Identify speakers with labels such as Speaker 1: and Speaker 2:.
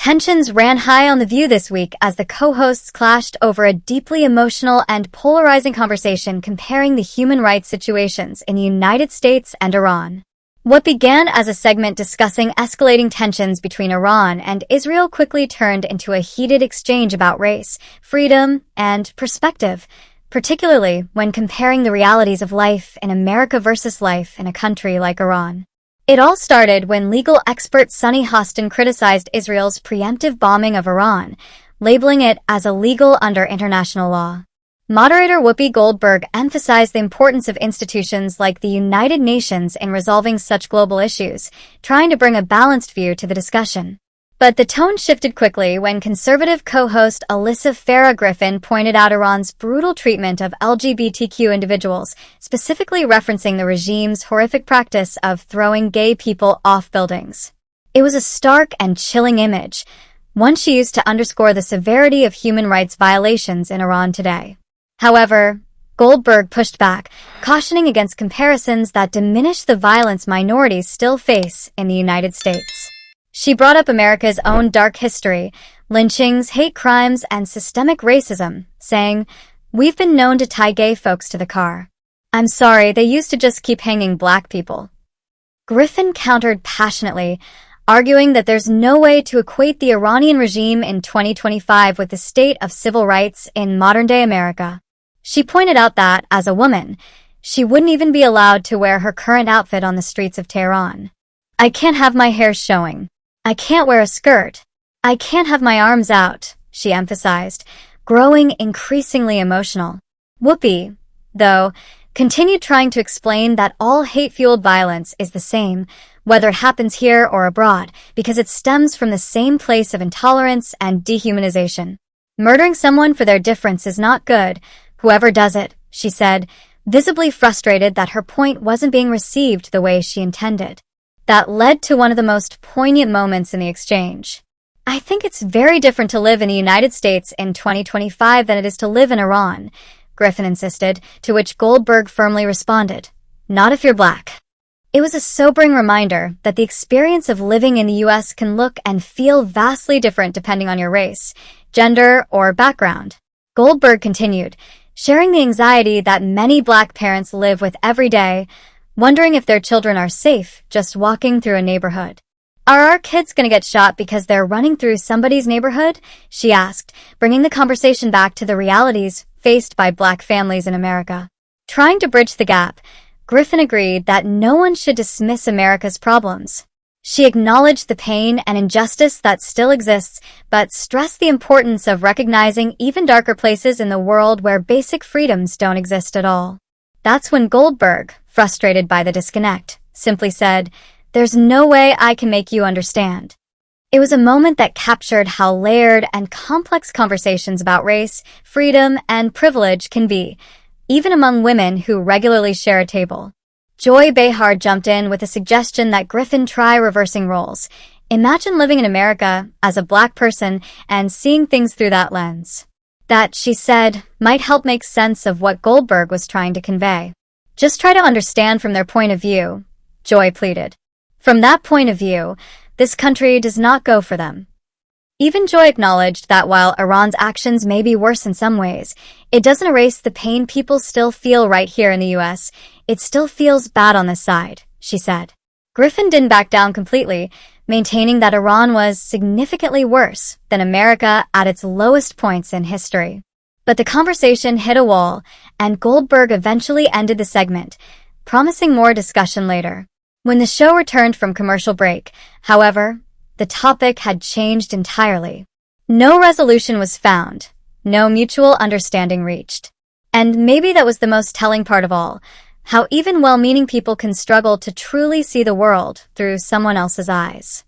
Speaker 1: Tensions ran high on The View this week as the co-hosts clashed over a deeply emotional and polarizing conversation comparing the human rights situations in the United States and Iran. What began as a segment discussing escalating tensions between Iran and Israel quickly turned into a heated exchange about race, freedom, and perspective, particularly when comparing the realities of life in America versus life in a country like Iran. It all started when legal expert Sunny Hostin criticized Israel's preemptive bombing of Iran, labeling it as illegal under international law. Moderator Whoopi Goldberg emphasized the importance of institutions like the United Nations in resolving such global issues, trying to bring a balanced view to the discussion. But the tone shifted quickly when conservative co-host Alyssa Farah Griffin pointed out Iran's brutal treatment of LGBTQ individuals, specifically referencing the regime's horrific practice of throwing gay people off buildings. It was a stark and chilling image, one she used to underscore the severity of human rights violations in Iran today. However, Goldberg pushed back, cautioning against comparisons that diminish the violence minorities still face in the United States. She brought up America's own dark history, lynchings, hate crimes, and systemic racism, saying, "We've been known to tie gay folks to the car. I'm sorry, they used to just keep hanging black people." Griffin countered passionately, arguing that there's no way to equate the Iranian regime in 2025 with the state of civil rights in modern-day America. She pointed out that, as a woman, she wouldn't even be allowed to wear her current outfit on the streets of Tehran. "I can't have my hair showing. I can't wear a skirt. I can't have my arms out," she emphasized, growing increasingly emotional. Whoopi, though, continued trying to explain that all hate-fueled violence is the same, whether it happens here or abroad, because it stems from the same place of intolerance and dehumanization. "Murdering someone for their difference is not good, whoever does it," she said, visibly frustrated that her point wasn't being received the way she intended. That led to one of the most poignant moments in the exchange. "I think it's very different to live in the United States in 2025 than it is to live in Iran," Griffin insisted, to which Goldberg firmly responded, "Not if you're black." It was a sobering reminder that the experience of living in the U.S. can look and feel vastly different depending on your race, gender, or background. Goldberg continued, sharing the anxiety that many black parents live with every day, wondering if their children are safe just walking through a neighborhood. "Are our kids going to get shot because they're running through somebody's neighborhood?" she asked, bringing the conversation back to the realities faced by black families in America. Trying to bridge the gap, Griffin agreed that no one should dismiss America's problems. She acknowledged the pain and injustice that still exists, but stressed the importance of recognizing even darker places in the world where basic freedoms don't exist at all. That's when Goldberg, frustrated by the disconnect, simply said, "There's no way I can make you understand." It was a moment that captured how layered and complex conversations about race, freedom, and privilege can be, even among women who regularly share a table. Joy Behar jumped in with a suggestion that Griffin try reversing roles. Imagine living in America as a black person and seeing things through that lens. That, she said, might help make sense of what Goldberg was trying to convey. "Just try to understand from their point of view," Joy pleaded. "From that point of view, this country does not go for them." Even Joy acknowledged that while Iran's actions may be worse in some ways, it doesn't erase the pain people still feel right here in the U.S. "It still feels bad on this side," she said. Griffin didn't back down completely, maintaining that Iran was significantly worse than America at its lowest points in history. But the conversation hit a wall, and Goldberg eventually ended the segment, promising more discussion later. When the show returned from commercial break, however, the topic had changed entirely. No resolution was found, no mutual understanding reached. And maybe that was the most telling part of all, how even well-meaning people can struggle to truly see the world through someone else's eyes.